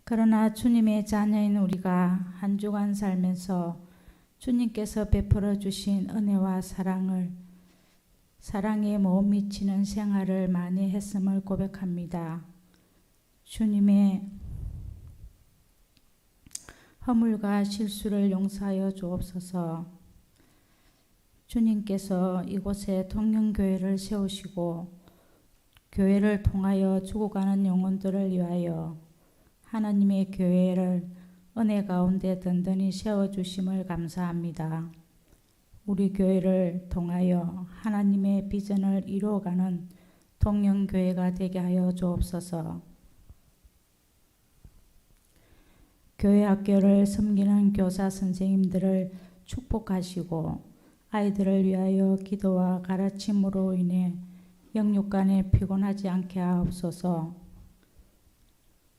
그러나 주님의 자녀인 우리가 한 주간 살면서 주님께서 베풀어 주신 은혜와 사랑에 못 미치는 생활을 많이 했음을 고백합니다. 주님의 허물과 실수를 용서하여 주옵소서. 주님께서 이곳에 통영교회를 세우시고 교회를 통하여 죽어가는 영혼들을 위하여 하나님의 교회를 은혜 가운데 든든히 세워주심을 감사합니다. 우리 교회를 통하여 하나님의 비전을 이루어가는 통영교회가 되게 하여 주옵소서. 교회 학교를 섬기는 교사 선생님들을 축복하시고 아이들을 위하여 기도와 가르침으로 인해 영육간에 피곤하지 않게 하옵소서.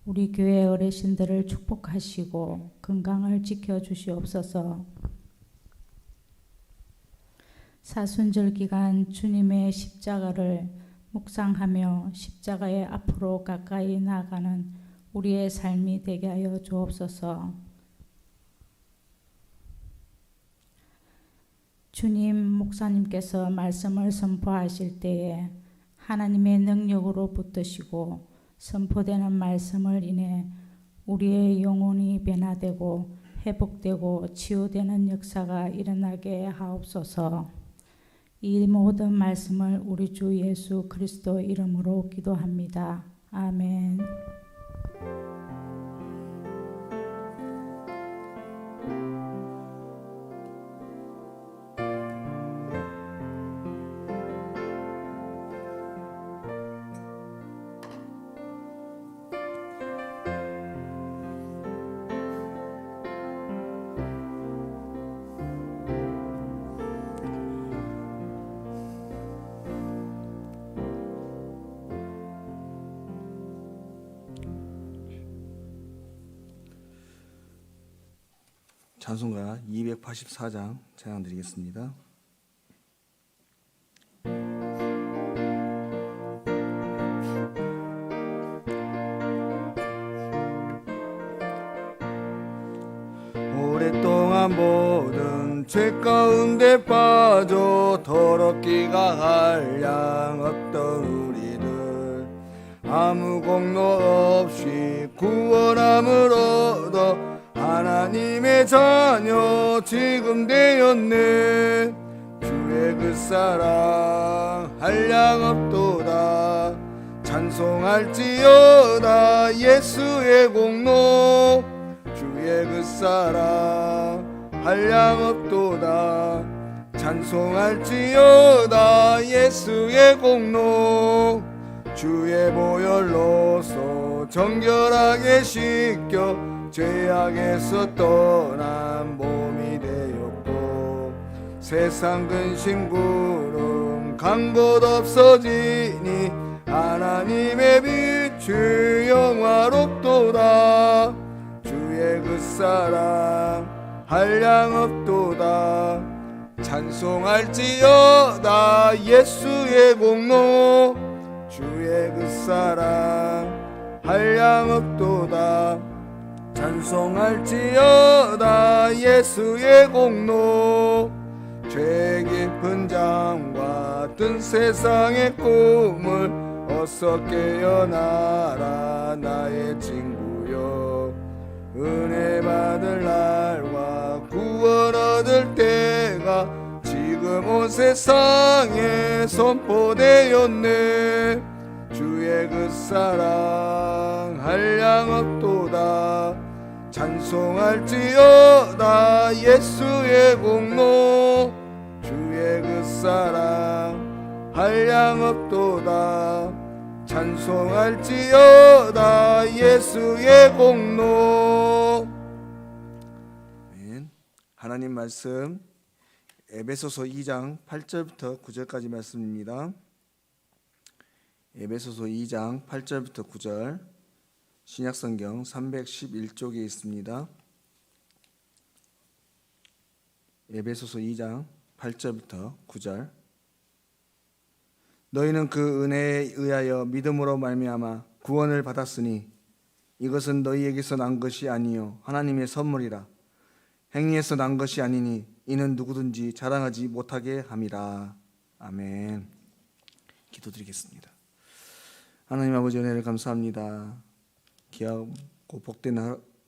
우리 교회 어르신들을 축복하시고 건강을 지켜주시옵소서. 사순절 기간 주님의 십자가를 묵상하며 십자가의 앞으로 가까이 나아가는 우리의 삶이 되게 하여 주옵소서. 주님 목사님께서 말씀을 선포하실 때에 하나님의 능력으로 붙드시고 선포되는 말씀을 인해 우리의 영혼이 변화되고 회복되고 치유되는 역사가 일어나게 하옵소서. 이 모든 말씀을 우리 주 예수 그리스도 이름으로 기도합니다. 아멘. 찬송가 284장 찬양 드리겠습니다. 오랫동안 모든 죄 가운데 빠져 더럽기가 한량 없던 우리들 아무 공로 없이 구원함을 얻어 하나님의 자녀 지금 되었네. 주의 그 사랑 한량 없도다. 찬송할지어다 예수의 공로. 주의 그 사랑 한량 없도다. 찬송할지어다 예수의 공로. 주의 보혈로서 정결하게 씻겨 죄악에서 떠난 몸이 되었고 세상 근심 구름 간 곳 없어지니 하나님의 빛이 영화롭도다. 주의 그 사랑 한량 없도다. 찬송할지어다 예수의 공로. 주의 그 사랑 한량 없도다. 찬송할지어다 예수의 공로. 죄 깊은 잠과 든 세상의 꿈을 어서 깨어나라 나의 친구여. 은혜 받을 날과 구원 얻을 때가 지금 온 세상에 선포되었네. 주의 그 사랑 한량 없도다. 찬송할지어다 예수의 공로. 주의 그 사랑 한량 없도다. 찬송할지어다 예수의 공로. 하나님 말씀 에베소서 2장 8절부터 9절까지 말씀입니다. 에베소서 2장 8절부터 9절 신약성경 311쪽에 있습니다. 에베소서 2장 8절부터 9절. 너희는 그 은혜에 의하여 믿음으로 말미암아 구원을 받았으니 이것은 너희에게서 난 것이 아니요 하나님의 선물이라. 행위에서 난 것이 아니니 이는 누구든지 자랑하지 못하게 함이라. 아멘. 기도드리겠습니다. 하나님 아버지, 은혜를 감사합니다. 귀하고 복된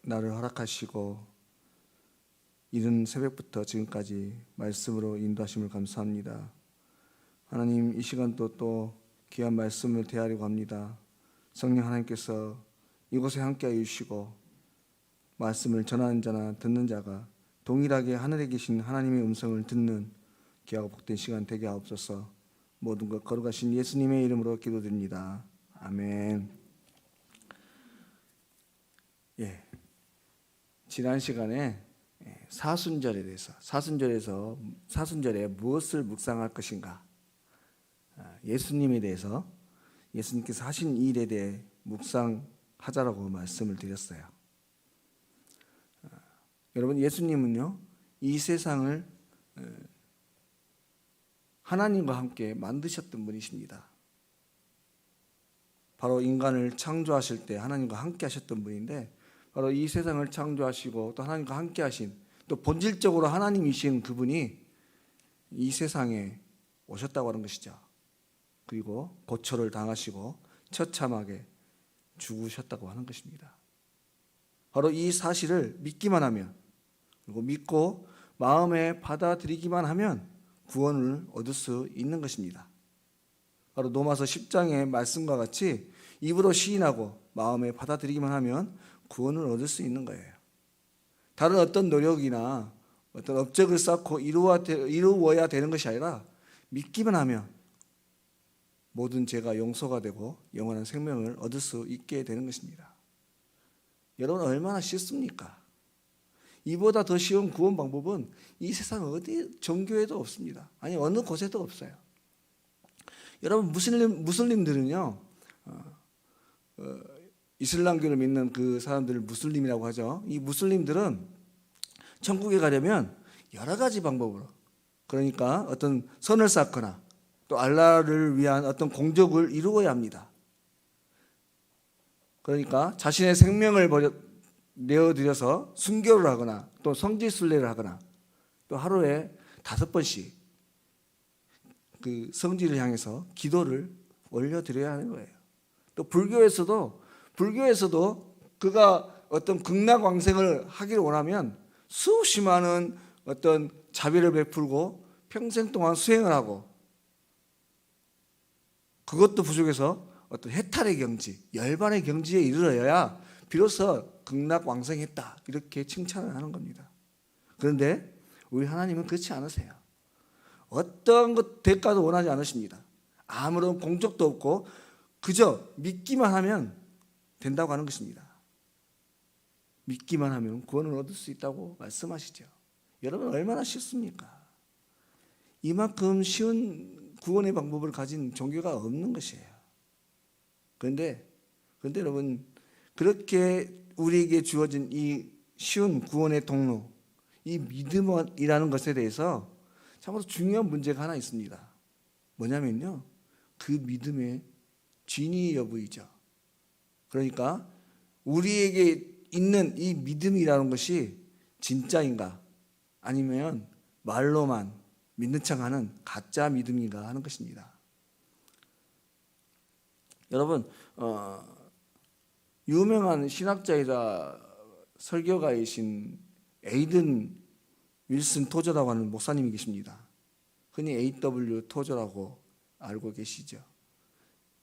날을 허락하시고 이른 새벽부터 지금까지 말씀으로 인도하심을 감사합니다. 하나님, 이 시간도 또 귀한 말씀을 대하려고 합니다. 성령 하나님께서 이곳에 함께하여 주시고 말씀을 전하는 자나 듣는 자가 동일하게 하늘에 계신 하나님의 음성을 듣는 귀하고 복된 시간 되게 하옵소서. 모든 것 거룩하신 예수님의 이름으로 기도드립니다. 아멘. 지난 시간에 사순절에 대해서, 사순절에 무엇을 묵상할 것인가, 예수님에 대해서, 예수님께서 하신 일에 대해 묵상하자라고 말씀을 드렸어요. 여러분, 예수님은요, 이 세상을 하나님과 함께 만드셨던 분이십니다. 바로 인간을 창조하실 때 하나님과 함께 하셨던 분인데, 바로 이 세상을 창조하시고 또 하나님과 함께 하신, 또 본질적으로 하나님이신 그분이 이 세상에 오셨다고 하는 것이죠. 그리고 고초를 당하시고 처참하게 죽으셨다고 하는 것입니다. 바로 이 사실을 믿기만 하면, 그리고 믿고 마음에 받아들이기만 하면 구원을 얻을 수 있는 것입니다. 바로 로마서 10장의 말씀과 같이 입으로 시인하고 마음에 받아들이기만 하면 구원을 얻을 수 있는 거예요. 다른 어떤 노력이나 어떤 업적을 쌓고 이루어야 되는 것이 아니라 믿기만 하면 모든 죄가 용서가 되고 영원한 생명을 얻을 수 있게 되는 것입니다. 여러분, 얼마나 쉽습니까? 이보다 더 쉬운 구원 방법은 이 세상 어디 종교에도 없습니다. 아니, 어느 곳에도 없어요. 여러분, 무슬림들은요, 이슬람교를 믿는 그 사람들을 무슬림이라고 하죠. 이 무슬림들은 천국에 가려면 여러 가지 방법으로, 그러니까 어떤 선을 쌓거나 또 알라를 위한 어떤 공적을 이루어야 합니다. 그러니까 자신의 생명을 내어드려서 순교를 하거나 또 성지순례를 하거나 또 하루에 5번씩 그 성지를 향해서 기도를 올려드려야 하는 거예요. 또 불교에서도 그가 어떤 극락왕생을 하기를 원하면 수없이 많은 어떤 자비를 베풀고 평생 동안 수행을 하고, 그것도 부족해서 어떤 해탈의 경지, 열반의 경지에 이르러야 비로소 극락왕생했다, 이렇게 칭찬을 하는 겁니다. 그런데 우리 하나님은 그렇지 않으세요. 어떤 것 대가도 원하지 않으십니다. 아무런 공적도 없고 그저 믿기만 하면 된다고 하는 것입니다. 믿기만 하면 구원을 얻을 수 있다고 말씀하시죠. 여러분, 얼마나 쉽습니까? 이만큼 쉬운 구원의 방법을 가진 종교가 없는 것이에요. 그런데 여러분, 그렇게 우리에게 주어진 이 쉬운 구원의 통로, 이 믿음이라는 것에 대해서 참으로 중요한 문제가 하나 있습니다. 뭐냐면요, 그 믿음의 진위 여부이죠. 그러니까 우리에게 있는 이 믿음이라는 것이 진짜인가, 아니면 말로만 믿는 척하는 가짜 믿음인가 하는 것입니다. 여러분, 유명한 신학자이자 설교가이신 에이든 윌슨 토저라고 하는 목사님이 계십니다. 흔히 A.W. 토저라고 알고 계시죠.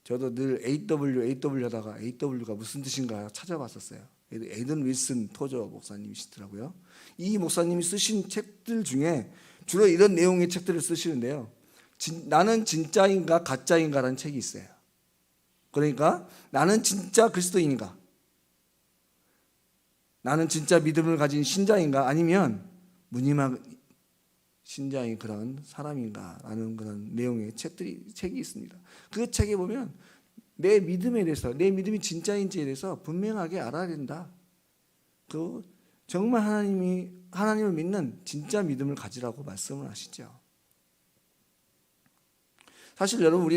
저도 늘 AW 하다가 AW가 무슨 뜻인가 찾아봤었어요. 에이든 윌슨 토저 목사님이시더라고요. 이 목사님이 쓰신 책들 중에 주로 이런 내용의 책들을 쓰시는데요. 나는 진짜인가 가짜인가라는 책이 있어요. 그러니까 나는 진짜 그리스도인인가, 나는 진짜 믿음을 가진 신자인가, 아니면 무늬만 신자인 그런 사람인가라는 그런 내용의 책이 있습니다. 그 책에 보면 내 믿음에 대해서, 내 믿음이 진짜인지에 대해서 분명하게 알아야 된다. 그 정말 하나님을 믿는 진짜 믿음을 가지라고 말씀을 하시죠. 사실 여러분,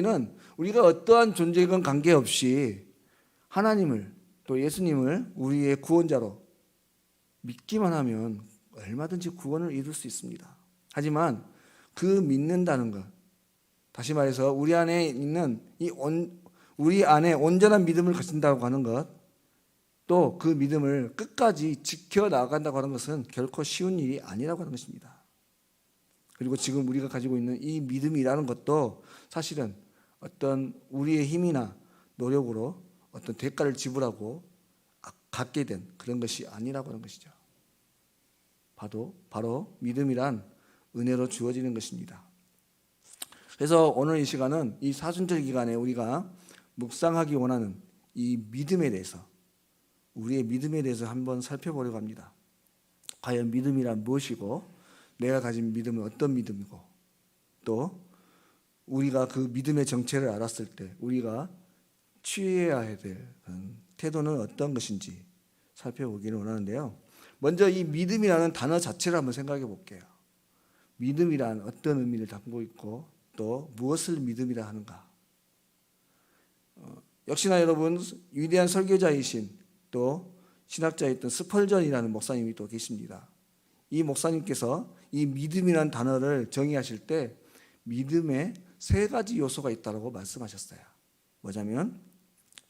우리가 어떠한 존재건 관계없이 하나님을, 또 예수님을 우리의 구원자로 믿기만 하면 얼마든지 구원을 이룰 수 있습니다. 하지만 그 믿는다는 것, 다시 말해서 우리 안에 있는 우리 안에 온전한 믿음을 가진다고 하는 것, 또 그 믿음을 끝까지 지켜나간다고 하는 것은 결코 쉬운 일이 아니라고 하는 것입니다. 그리고 지금 우리가 가지고 있는 이 믿음이라는 것도 사실은 어떤 우리의 힘이나 노력으로 어떤 대가를 지불하고 갖게 된 그런 것이 아니라고 하는 것이죠. 바로 믿음이란 은혜로 주어지는 것입니다. 그래서 오늘 이 시간은 이 사순절 기간에 우리가 묵상하기 원하는 이 믿음에 대해서, 우리의 믿음에 대해서 한번 살펴보려고 합니다. 과연 믿음이란 무엇이고, 내가 가진 믿음은 어떤 믿음이고, 또 우리가 그 믿음의 정체를 알았을 때 우리가 취해야 될 태도는 어떤 것인지 살펴보기를 원하는데요. 먼저 이 믿음이라는 단어 자체를 한번 생각해 볼게요. 믿음이란 어떤 의미를 담고 있고 또 무엇을 믿음이라 하는가. 역시나 여러분, 위대한 설교자이신 또 신학자였던 스펄전이라는 목사님이 또 계십니다. 이 목사님께서 이 믿음이라는 단어를 정의하실 때 믿음에 세 가지 요소가 있다고 말씀하셨어요. 뭐냐면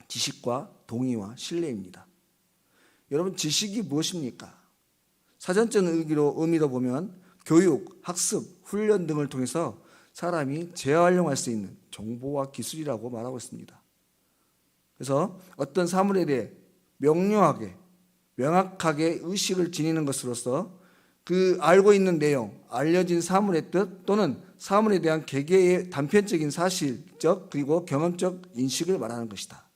지식과 동의와 신뢰입니다. 여러분, 지식이 무엇입니까? 사전적 의미로 보면 교육, 학습, 훈련 등을 통해서 사람이 재활용할 수 있는 정보와 기술이라고 말하고 있습니다. 그래서 어떤 사물에 대해 명료하게, 명확하게 의식을 지니는 것으로서 그 알고 있는 내용, 알려진 사물의 뜻 또는 사물에 대한 개개의 단편적인 사실적 그리고 경험적 인식을 말하는 것이다.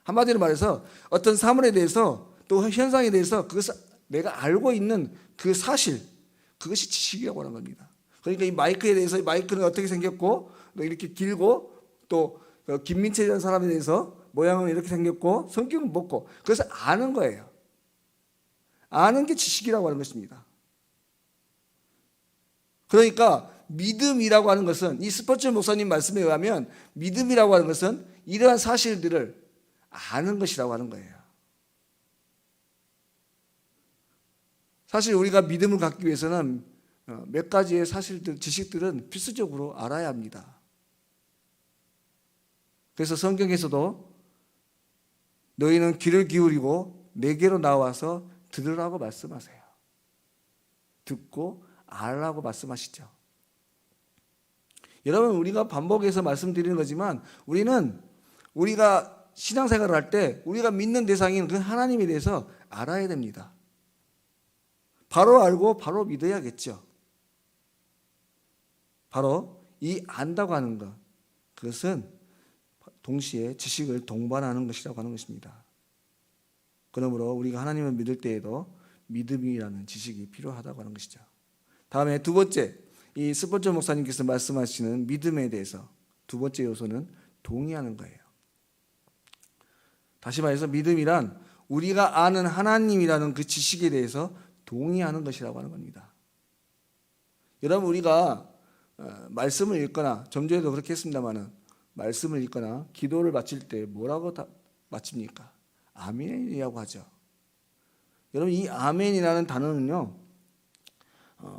한마디로 말해서 어떤 사물에 대해서 또 현상에 대해서 그것을 내가 알고 있는 그 사실, 그것이 지식이라고 하는 겁니다. 그러니까 이 마이크에 대해서, 마이크는 어떻게 생겼고 또 이렇게 길고 또 김민철이라는 사람에 대해서 모양은 이렇게 생겼고 성격은 뭐고, 그것을 아는 거예요. 아는 게 지식이라고 하는 것입니다. 그러니까 믿음이라고 하는 것은, 이 스펄전 목사님 말씀에 의하면 믿음이라고 하는 것은 이러한 사실들을 아는 것이라고 하는 거예요. 사실 우리가 믿음을 갖기 위해서는 몇 가지의 사실들, 지식들은 필수적으로 알아야 합니다. 그래서 성경에서도 너희는 귀를 기울이고 내게로 나와서 들으라고 말씀하세요. 듣고 알라고 말씀하시죠. 여러분, 우리가 반복해서 말씀드리는 거지만 우리가 신앙생활을 할 때 우리가 믿는 대상인 그 하나님에 대해서 알아야 됩니다. 바로 알고 바로 믿어야겠죠. 바로 이 안다고 하는 것, 그것은 동시에 지식을 동반하는 것이라고 하는 것입니다. 그러므로 우리가 하나님을 믿을 때에도 믿음이라는 지식이 필요하다고 하는 것이죠. 다음에 두 번째, 이 스펄전 목사님께서 말씀하시는 믿음에 대해서 두 번째 요소는 동의하는 거예요. 다시 말해서 믿음이란 우리가 아는 하나님이라는 그 지식에 대해서 동의하는 것이라고 하는 겁니다. 여러분, 우리가 말씀을 읽거나, 좀 전에도 그렇게 했습니다마는 말씀을 읽거나 기도를 마칠 때 뭐라고 마칩니까? 아멘이라고 하죠. 여러분, 이 아멘이라는 단어는요,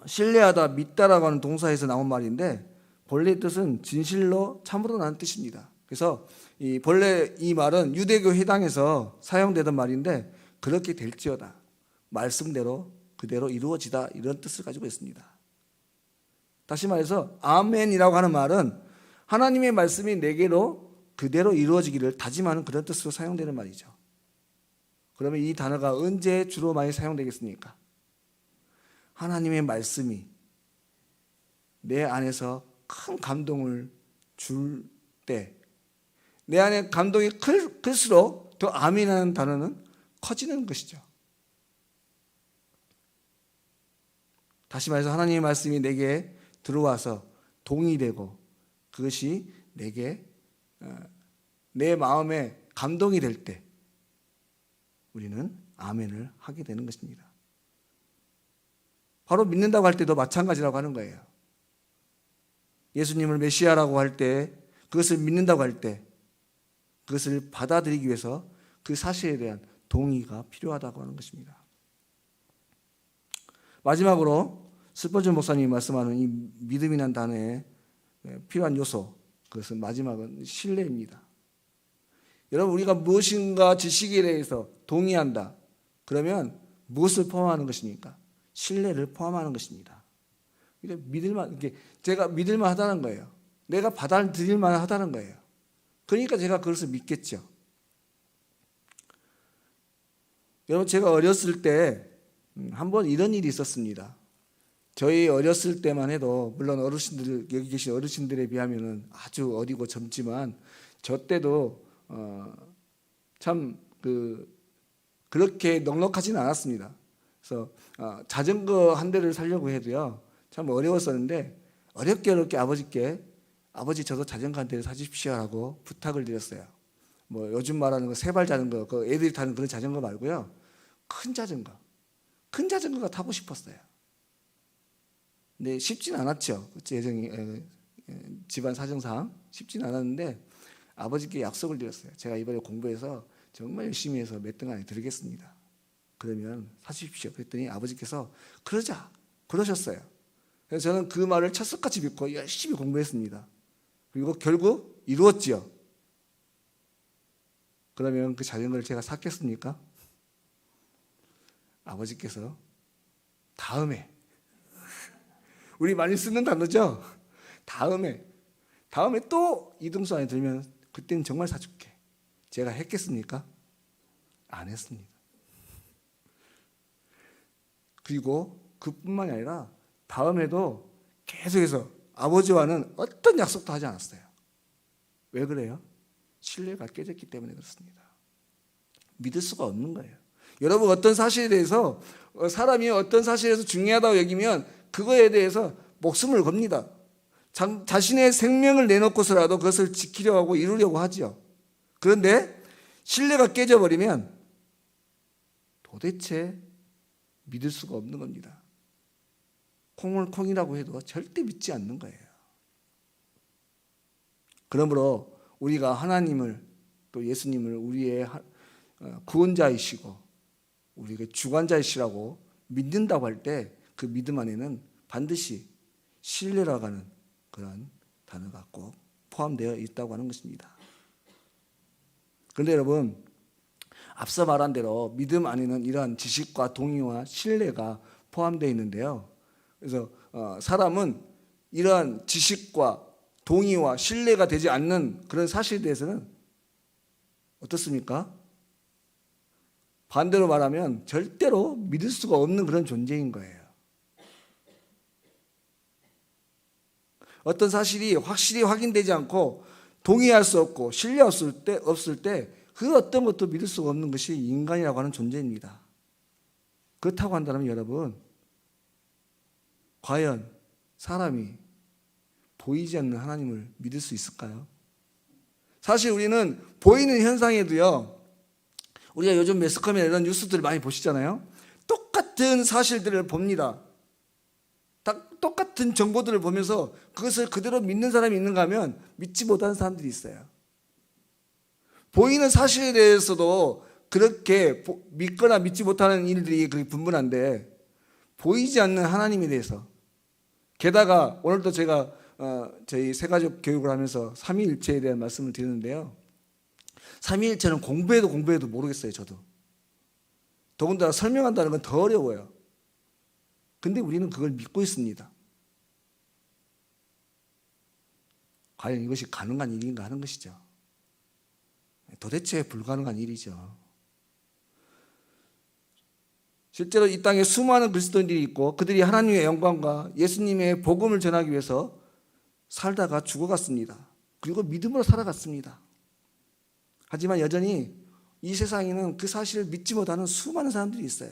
신뢰하다, 믿다라고 하는 동사에서 나온 말인데 본래 뜻은 진실로 참으로라는 뜻입니다. 그래서 본래 이 말은 유대교 회당에서 사용되던 말인데 그렇게 될지어다, 말씀대로 그대로 이루어지다, 이런 뜻을 가지고 있습니다. 다시 말해서 아멘이라고 하는 말은 하나님의 말씀이 내게로 그대로 이루어지기를 다짐하는 그런 뜻으로 사용되는 말이죠. 그러면 이 단어가 언제 주로 많이 사용되겠습니까? 하나님의 말씀이 내 안에서 큰 감동을 줄 때, 내 안에 감동이 클수록 더 아멘이라는 단어는 커지는 것이죠. 다시 말해서 하나님의 말씀이 내게 들어와서 동의되고 그것이 내게 내 마음에 감동이 될 때 우리는 아멘을 하게 되는 것입니다. 바로 믿는다고 할 때도 마찬가지라고 하는 거예요. 예수님을 메시아라고 할 때, 그것을 믿는다고 할 때, 그것을 받아들이기 위해서 그 사실에 대한 동의가 필요하다고 하는 것입니다. 마지막으로 스펄전 목사님이 말씀하는 이 믿음이라는 단어에 필요한 요소, 그것은 마지막은 신뢰입니다. 여러분, 우리가 무엇인가 지식에 대해서 동의한다. 그러면 무엇을 포함하는 것입니까? 신뢰를 포함하는 것입니다. 제가 믿을만 하다는 거예요. 내가 받아들일만 하다는 거예요. 그러니까 제가 그것을 믿겠죠. 여러분, 제가 어렸을 때 한번 이런 일이 있었습니다. 저희 어렸을 때만 해도, 물론 어르신들, 여기 계신 어르신들에 비하면 아주 어리고 젊지만 저 때도 참 그렇게 넉넉하지는 않았습니다. 그래서 자전거 한 대를 사려고 해도요 참 어려웠었는데, 어렵게 아버지 저도 자전거 한 대를 사주십시오라고 부탁을 드렸어요. 뭐 요즘 말하는 거 세발 자전거, 그 애들이 타는 그런 자전거 말고요, 큰 자전거가 타고 싶었어요. 근데 쉽진 않았죠. 집안 사정상 쉽진 않았는데 아버지께 약속을 드렸어요. 제가 이번에 공부해서 정말 열심히 해서 몇 등 안에 들겠습니다. 그러면 사주십시오. 그랬더니 아버지께서 그러셨어요. 그래서 저는 그 말을 철석같이 믿고 열심히 공부했습니다. 그리고 결국 이루었지요. 그러면 그 자전거를 제가 샀겠습니까? 아버지께서 다음에, 우리 많이 쓰는 단어죠. 다음에 또 이등수 안에 들면 그때는 정말 사줄게. 제가 했겠습니까? 안 했습니다. 그리고 그뿐만이 아니라 다음에도 계속해서 아버지와는 어떤 약속도 하지 않았어요. 왜 그래요? 신뢰가 깨졌기 때문에 그렇습니다. 믿을 수가 없는 거예요. 여러분, 어떤 사실에 대해서, 사람이 어떤 사실에서 중요하다고 여기면 그거에 대해서 목숨을 겁니다. 자신의 생명을 내놓고서라도 그것을 지키려고 하고 이루려고 하죠. 그런데 신뢰가 깨져버리면 도대체 믿을 수가 없는 겁니다. 콩을 콩이라고 해도 절대 믿지 않는 거예요. 그러므로 우리가 하나님을, 또 예수님을 우리의 구원자이시고 우리가 주관자이시라고 믿는다고 할 때 그 믿음 안에는 반드시 신뢰라고 하는 그런 단어가 꼭 포함되어 있다고 하는 것입니다. 그런데 여러분, 앞서 말한 대로 믿음 안에는 이러한 지식과 동의와 신뢰가 포함되어 있는데요. 그래서 사람은 이러한 지식과 동의와 신뢰가 되지 않는 그런 사실에 대해서는 어떻습니까? 반대로 말하면 절대로 믿을 수가 없는 그런 존재인 거예요. 어떤 사실이 확실히 확인되지 않고 동의할 수 없고 신뢰할 때 없을 때 그 어떤 것도 믿을 수가 없는 것이 인간이라고 하는 존재입니다. 그렇다고 한다면 여러분, 과연 사람이 보이지 않는 하나님을 믿을 수 있을까요? 사실 우리는 보이는 현상에도요, 우리가 요즘 매스컴이나 이런 뉴스들을 많이 보시잖아요. 똑같은 사실들을 봅니다. 똑같은 정보들을 보면서 그것을 그대로 믿는 사람이 있는가 하면 믿지 못하는 사람들이 있어요. 보이는 사실에 대해서도 그렇게 믿거나 믿지 못하는 일들이 그렇게 분분한데, 보이지 않는 하나님에 대해서, 게다가 오늘도 제가 저희 새가족 교육을 하면서 삼위일체에 대한 말씀을 드리는데요, 삼위일체는 공부해도 모르겠어요. 저도. 더군다나 설명한다는 건 더 어려워요. 근데 우리는 그걸 믿고 있습니다. 과연 이것이 가능한 일인가 하는 것이죠. 도대체 불가능한 일이죠. 실제로 이 땅에 수많은 그리스도인들이 있고 그들이 하나님의 영광과 예수님의 복음을 전하기 위해서 살다가 죽어갔습니다. 그리고 믿음으로 살아갔습니다. 하지만 여전히 이 세상에는 그 사실을 믿지 못하는 수많은 사람들이 있어요.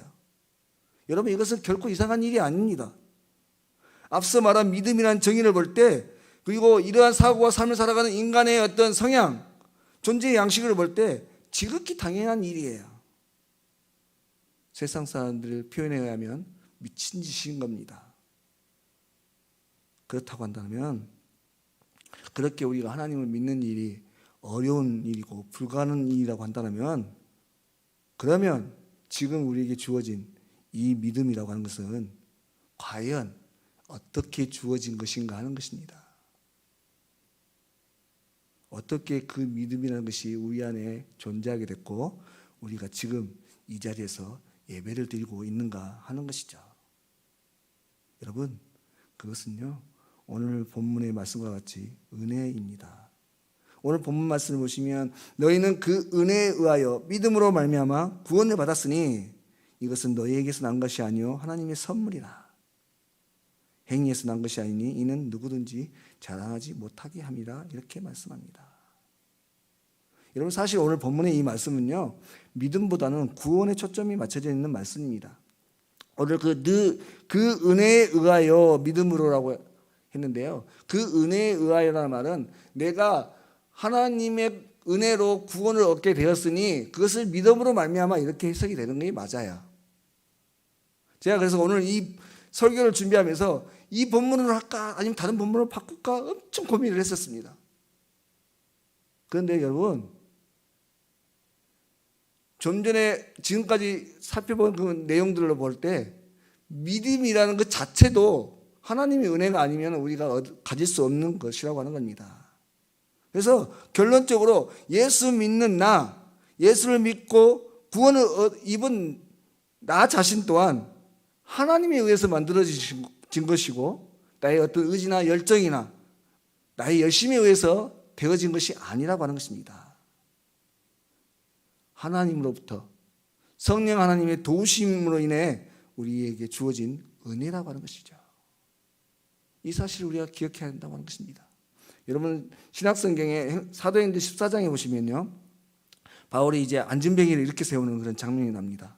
여러분, 이것은 결코 이상한 일이 아닙니다. 앞서 말한 믿음이라는 정의를 볼 때, 그리고 이러한 사고와 삶을 살아가는 인간의 어떤 성향, 존재의 양식을 볼 때 지극히 당연한 일이에요. 세상 사람들을 표현에 의하면 미친 짓인 겁니다. 그렇다고 한다면, 그렇게 우리가 하나님을 믿는 일이 어려운 일이고 불가능한 일이라고 한다면 그러면 지금 우리에게 주어진 이 믿음이라고 하는 것은 과연 어떻게 주어진 것인가 하는 것입니다. 어떻게 그 믿음이라는 것이 우리 안에 존재하게 됐고 우리가 지금 이 자리에서 예배를 드리고 있는가 하는 것이죠. 여러분, 그것은요 오늘 본문의 말씀과 같이 은혜입니다. 오늘 본문 말씀을 보시면 너희는 그 은혜에 의하여 믿음으로 말미암아 구원을 받았으니 이것은 너희에게서 난 것이 아니요 하나님의 선물이라. 행위에서 난 것이 아니니 이는 누구든지 자랑하지 못하게 함이라. 이렇게 말씀합니다. 여러분, 사실 오늘 본문의 이 말씀은요 믿음보다는 구원에 초점이 맞춰져 있는 말씀입니다. 오늘 그 은혜에 의하여 믿음으로라고 했는데요, 그 은혜에 의하여라는 말은 내가 하나님의 은혜로 구원을 얻게 되었으니 그것을 믿음으로 말미암아 이렇게 해석이 되는 게 맞아요. 제가 그래서 오늘 이 설교를 준비하면서 이 본문으로 할까 아니면 다른 본문으로 바꿀까 엄청 고민을 했었습니다. 그런데 여러분, 좀 전에 지금까지 살펴본 그 내용들로 볼 때 믿음이라는 것 자체도 하나님의 은혜가 아니면 우리가 가질 수 없는 것이라고 하는 겁니다. 그래서 결론적으로 예수 믿는 나, 예수를 믿고 구원을 입은 나 자신 또한 하나님에 의해서 만들어진 것이고 나의 어떤 의지나 열정이나 나의 열심에 의해서 되어진 것이 아니라고 하는 것입니다. 하나님으로부터 성령 하나님의 도우심으로 인해 우리에게 주어진 은혜라고 하는 것이죠. 이 사실을 우리가 기억해야 한다고 하는 것입니다. 여러분, 신약성경에 사도행전 14장에 보시면요, 바울이 이제 안진뱅이를 이렇게 세우는 그런 장면이 납니다.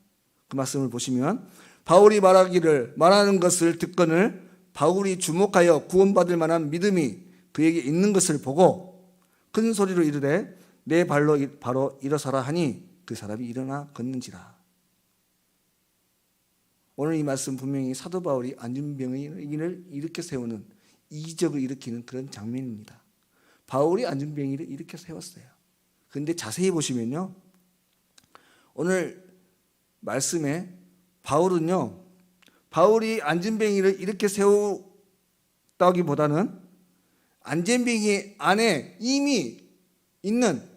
그 말씀을 보시면 바울이 말하는 것을 듣거늘 바울이 주목하여 구원받을 만한 믿음이 그에게 있는 것을 보고 큰 소리로 이르되 내 발로 바로 일어서라 하니 그 사람이 일어나 걷는지라. 오늘 이 말씀 분명히 사도 바울이 안진뱅이를 일으켜 세우는, 이적을 일으키는 그런 장면입니다. 바울이 안진뱅이를 일으켜 세웠어요. 그런데 자세히 보시면요, 오늘 말씀에 바울이 안진뱅이를 일으켜 세웠다기보다는 안진뱅이 안에 이미 있는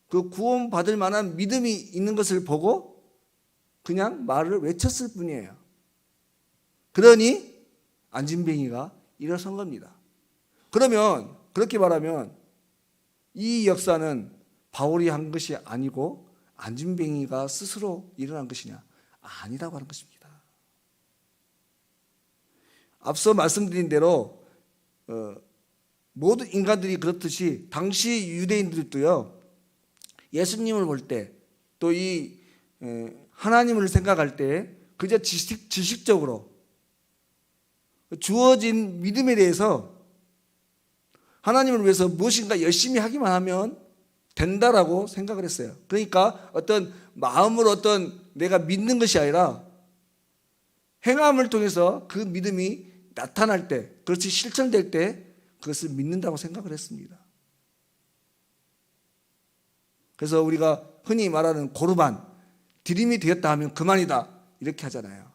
그 구원받을 만한 믿음이 있는 것을 보고 그냥 말을 외쳤을 뿐이에요. 그러니 안진뱅이가 일어선 겁니다. 그러면 그렇게 말하면 이 역사는 바울이 한 것이 아니고 안진뱅이가 스스로 일어난 것이냐? 아니라고 하는 것입니다. 앞서 말씀드린 대로 모든 인간들이 그렇듯이 당시 유대인들도요, 예수님을 볼 때 또 이 하나님을 생각할 때 그저 지식적으로 주어진 믿음에 대해서 하나님을 위해서 무엇인가 열심히 하기만 하면 된다라고 생각을 했어요. 그러니까 어떤 마음으로 어떤 내가 믿는 것이 아니라 행함을 통해서 그 믿음이 나타날 때, 그것이 실천될 때 그것을 믿는다고 생각을 했습니다. 그래서 우리가 흔히 말하는 고르반, 드림이 되었다 하면 그만이다 이렇게 하잖아요.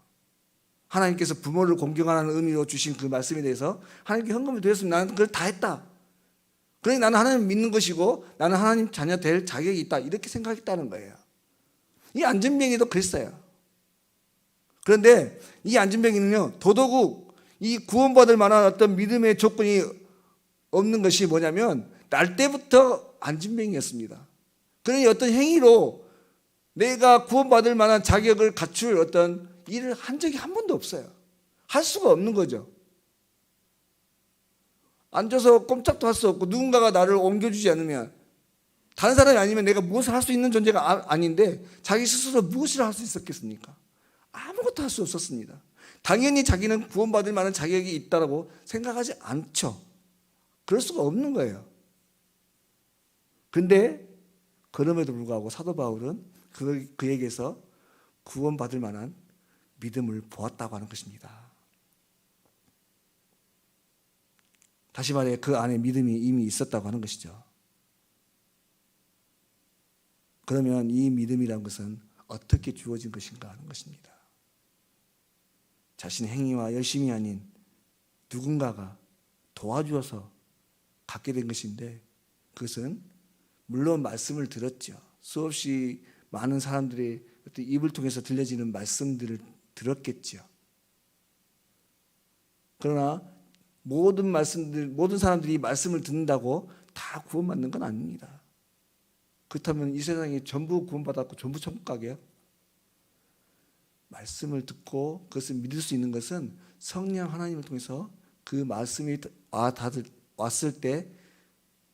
하나님께서 부모를 공경하는 의미로 주신 그 말씀에 대해서 하나님께 헌금이 되었으면 나는 그걸 다 했다. 그러니 나는 하나님을 믿는 것이고 나는 하나님 자녀 될 자격이 있다, 이렇게 생각했다는 거예요. 이 안진뱅이도 그랬어요. 그런데 이 안진뱅이는요, 더더욱 이 구원받을 만한 어떤 믿음의 조건이 없는 것이 뭐냐면 날 때부터 안진뱅이였습니다. 그러니 어떤 행위로 내가 구원받을 만한 자격을 갖출 어떤 일을 한 적이 한 번도 없어요. 할 수가 없는 거죠. 앉아서 꼼짝도 할 수 없고 누군가가 나를 옮겨주지 않으면, 다른 사람이 아니면 내가 무엇을 할 수 있는 존재가 아닌데 자기 스스로 무엇을 할 수 있었겠습니까? 아무것도 할 수 없었습니다. 당연히 자기는 구원받을 만한 자격이 있다고 생각하지 않죠. 그럴 수가 없는 거예요. 그런데 그럼에도 불구하고 사도 바울은 그에게서 구원받을 만한 믿음을 보았다고 하는 것입니다. 다시 말해 그 안에 믿음이 이미 있었다고 하는 것이죠. 그러면 이 믿음이란 것은 어떻게 주어진 것인가 하는 것입니다. 자신의 행위와 열심이 아닌 누군가가 도와주어서 갖게 된 것인데, 그것은 물론 말씀을 들었죠. 수없이 많은 사람들의 어떤 입을 통해서 들려지는 말씀들을 들었겠죠. 그러나 모든 사람들이 말씀을 듣는다고 다 구원받는 건 아닙니다. 그렇다면 이 세상에 전부 구원받았고 전부 천국 가게요? 말씀을 듣고 그것을 믿을 수 있는 것은 성령 하나님을 통해서 그 말씀이 왔을 때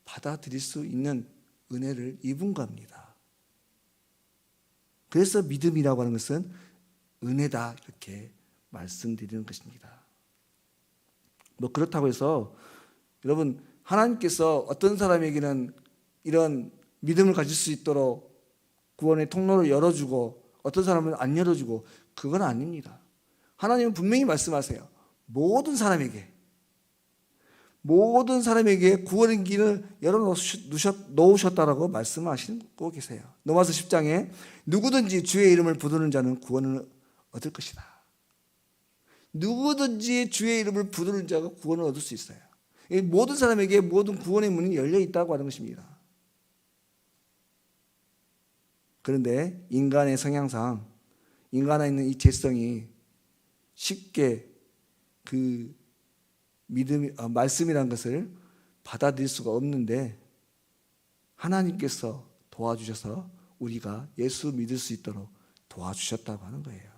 받아들일 수 있는 은혜를 입은 겁니다. 그래서 믿음이라고 하는 것은 은혜다, 이렇게 말씀드리는 것입니다. 뭐 그렇다고 해서 여러분, 하나님께서 어떤 사람에게는 이런 믿음을 가질 수 있도록 구원의 통로를 열어주고 어떤 사람은 안 열어주고, 그건 아닙니다. 하나님은 분명히 말씀하세요. 모든 사람에게 구원의 길을 열어놓으셨다라고 말씀하시고 계세요. 로마서 10장에 누구든지 주의 이름을 부르는 자는 구원을 얻을 것이다. 누구든지 주의 이름을 부르는 자가 구원을 얻을 수 있어요. 모든 사람에게 모든 구원의 문이 열려 있다고 하는 것입니다. 그런데 인간의 성향상, 인간 안에 있는 이 죄성이 쉽게 그 말씀이라는 것을 받아들일 수가 없는데, 하나님께서 도와주셔서 우리가 예수 믿을 수 있도록 도와주셨다고 하는 거예요.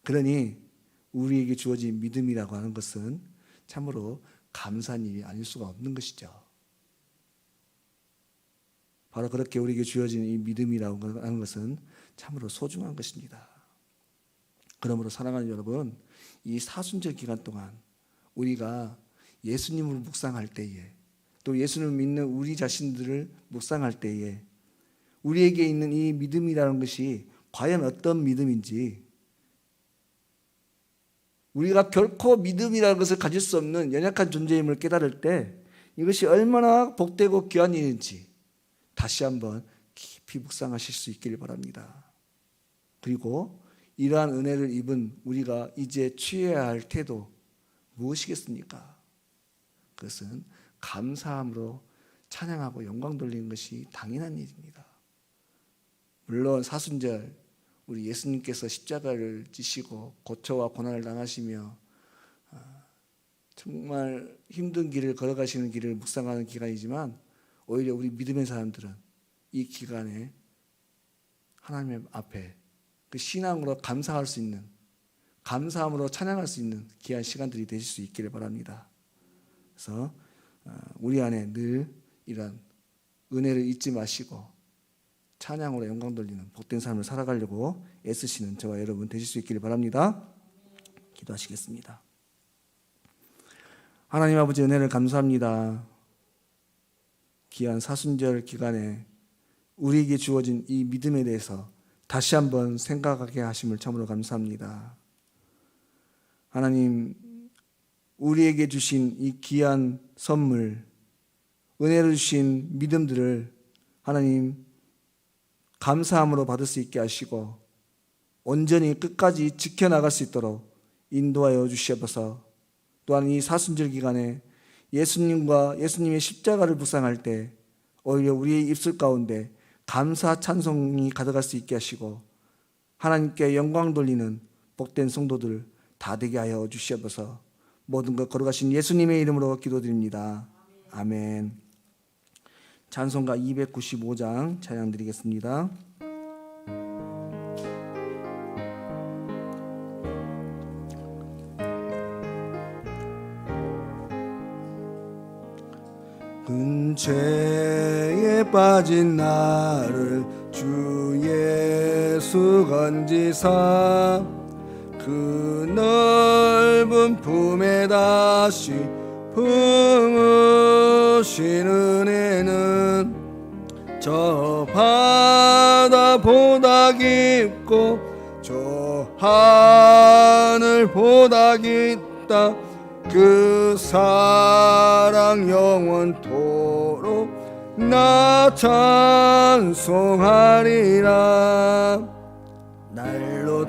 그러니 우리에게 주어진 믿음이라고 하는 것은 참으로 감사한 일이 아닐 수가 없는 것이죠. 바로 그렇게 우리에게 주어진 이 믿음이라고 하는 것은 참으로 소중한 것입니다. 그러므로 사랑하는 여러분, 이 사순절 기간 동안 우리가 예수님을 묵상할 때에, 또 예수님을 믿는 우리 자신들을 묵상할 때에 우리에게 있는 이 믿음이라는 것이 과연 어떤 믿음인지, 우리가 결코 믿음이라는 것을 가질 수 없는 연약한 존재임을 깨달을 때 이것이 얼마나 복되고 귀한 일인지 다시 한번 깊이 묵상하실 수 있기를 바랍니다. 그리고 이러한 은혜를 입은 우리가 이제 취해야 할 태도 무엇이겠습니까? 그것은 감사함으로 찬양하고 영광 돌리는 것이 당연한 일입니다. 물론 사순절 우리 예수님께서 십자가를 지시고 고초와 고난을 당하시며 정말 힘든 길을 걸어가시는 길을 묵상하는 기간이지만, 오히려 우리 믿음의 사람들은 이 기간에 하나님 앞에 그 신앙으로 감사할 수 있는, 감사함으로 찬양할 수 있는 귀한 시간들이 되실 수 있기를 바랍니다. 그래서 우리 안에 늘 이런 은혜를 잊지 마시고 찬양으로 영광 돌리는 복된 삶을 살아가려고 애쓰시는 저와 여러분 되실 수 있기를 바랍니다. 기도하시겠습니다. 하나님 아버지, 은혜를 감사합니다. 귀한 사순절 기간에 우리에게 주어진 이 믿음에 대해서 다시 한번 생각하게 하심을 참으로 감사합니다. 하나님, 우리에게 주신 이 귀한 선물, 은혜를 주신 믿음들을 하나님 감사함으로 받을 수 있게 하시고 온전히 끝까지 지켜나갈 수 있도록 인도하여 주시옵소서. 또한 이 사순절 기간에 예수님과 예수님의 십자가를 묵상할 때 오히려 우리의 입술 가운데 감사 찬송이 가득할 수 있게 하시고 하나님께 영광 돌리는 복된 성도들 다 되게 하여 주시옵소서. 모든 것 걸어가신 예수님의 이름으로 기도드립니다. 아멘. 찬송가 295장 찬양 드리겠습니다. 근죄에 빠진 나를 주 예수 건지사 그 넓은 품에 다시 품으신 은혜는 저 바다보다 깊고 저 하늘보다 깊다. 그 사랑 영원토록 나 찬송하리라.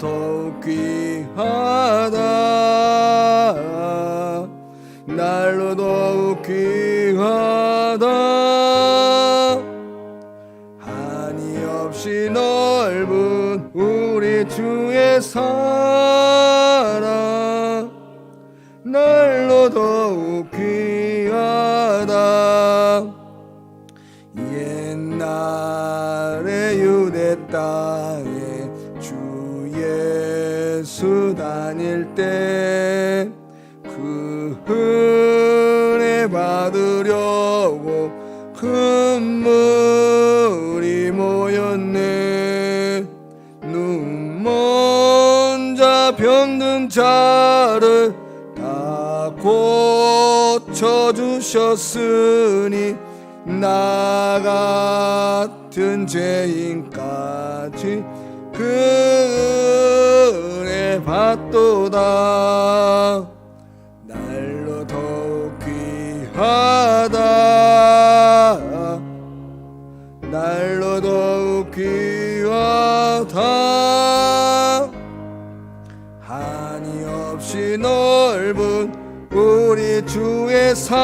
더욱 귀하다. 날로 더욱 귀하다. 한이 없이 넓은 우리 주의 사랑, 날로 더욱 귀하다. 옛날에 유대 땅에 주 예수 다닐 때 그 은혜 받으려고 큰 물이 모였네. 눈먼 자 병든 자를 다 고쳐주셨으니 나 같은 죄인까지 그 은혜 받도다. 날로 더욱 귀하다. 날로 더욱 귀하다. 한이 없이 넓은 우리 주의 사랑,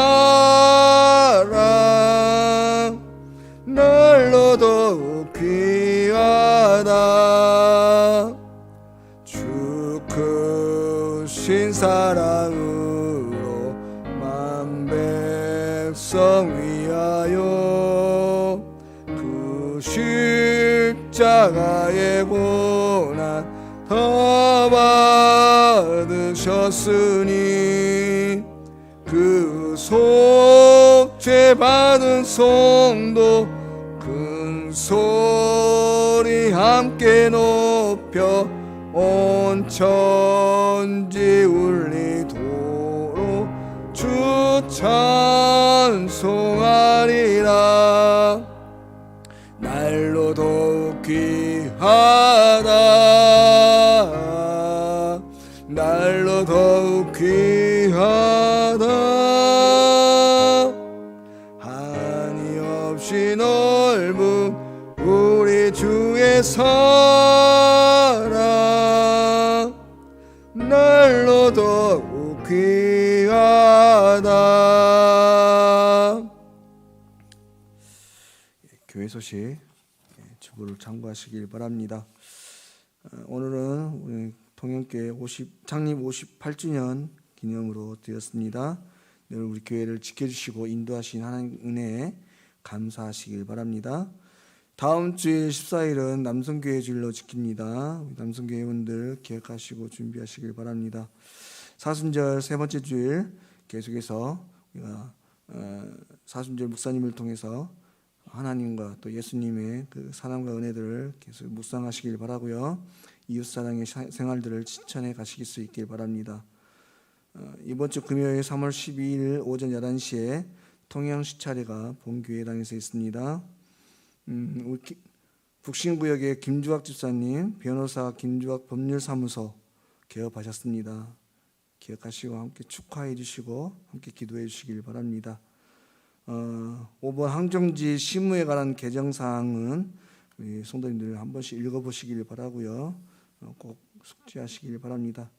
날로 더욱 귀하다. 주 크신 사랑으로 만 백성 위하여 그 십자가의 고난 다 받으셨으니 그 속죄 받은 성도 큰 소리 함께 높여 온 천지 울리도록 주 찬송하리라. 날로 더욱 귀하다. 날로 더욱 귀하다. 한이 없이 넓은 우리 주의 사랑, 날로 더욱 귀하다. 교회 소식 주보를 참고하시길 바랍니다. 오늘은 우리 통영교회 창립 58주년 기념으로 드렸습니다. 늘 우리 교회를 지켜주시고 인도하신 하나님 은혜에 감사하시길 바랍니다. 다음 주일 14일은 남성교회 주일로 지킵니다. 우리 남성교회원들 기억하시고 준비하시길 바랍니다. 사순절 세 번째 주일 계속해서 우리가 사순절 목사님을 통해서 하나님과 또 예수님의 그 사랑과 은혜들을 계속 묵상하시길 바라고요. 이웃사랑의 생활들을 실천해 가실 수 있길 바랍니다. 이번 주 금요일 3월 12일 오전 11시에 통영 시차례가 본교회당에서 있습니다. 북신구역의 김주학 집사님, 변호사 김주학 법률사무소 개업하셨습니다. 기억하시고 함께 축하해 주시고 함께 기도해 주시길 바랍니다. 5번 항정지 시무에 관한 개정사항은 우리 성도님들 한 번씩 읽어보시길 바라고요. 꼭 숙지하시길 바랍니다.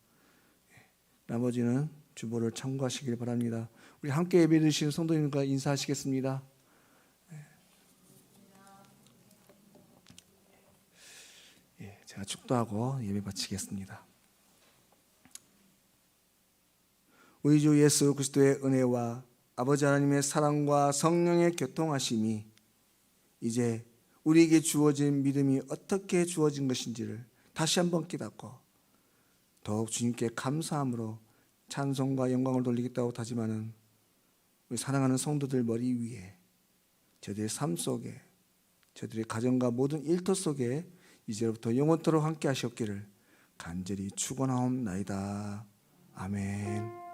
나머지는 주보를 참고하시길 바랍니다. 우리 함께 예배드리신 성도님과 인사하시겠습니다. 제가 축도하고 예배 바치겠습니다. 우리 주 예수 그리스도의 은혜와 아버지 하나님의 사랑과 성령의 교통하심이 이제 우리에게 주어진 믿음이 어떻게 주어진 것인지를 다시 한번 깨닫고 더욱 주님께 감사함으로 찬송과 영광을 돌리겠다고 하지만은 우리 사랑하는 성도들 머리 위에 저들의 삶 속에 저들의 가정과 모든 일터 속에 이제부터 영원토록 함께 하시옵기를 간절히 축원하옵나이다. 아멘.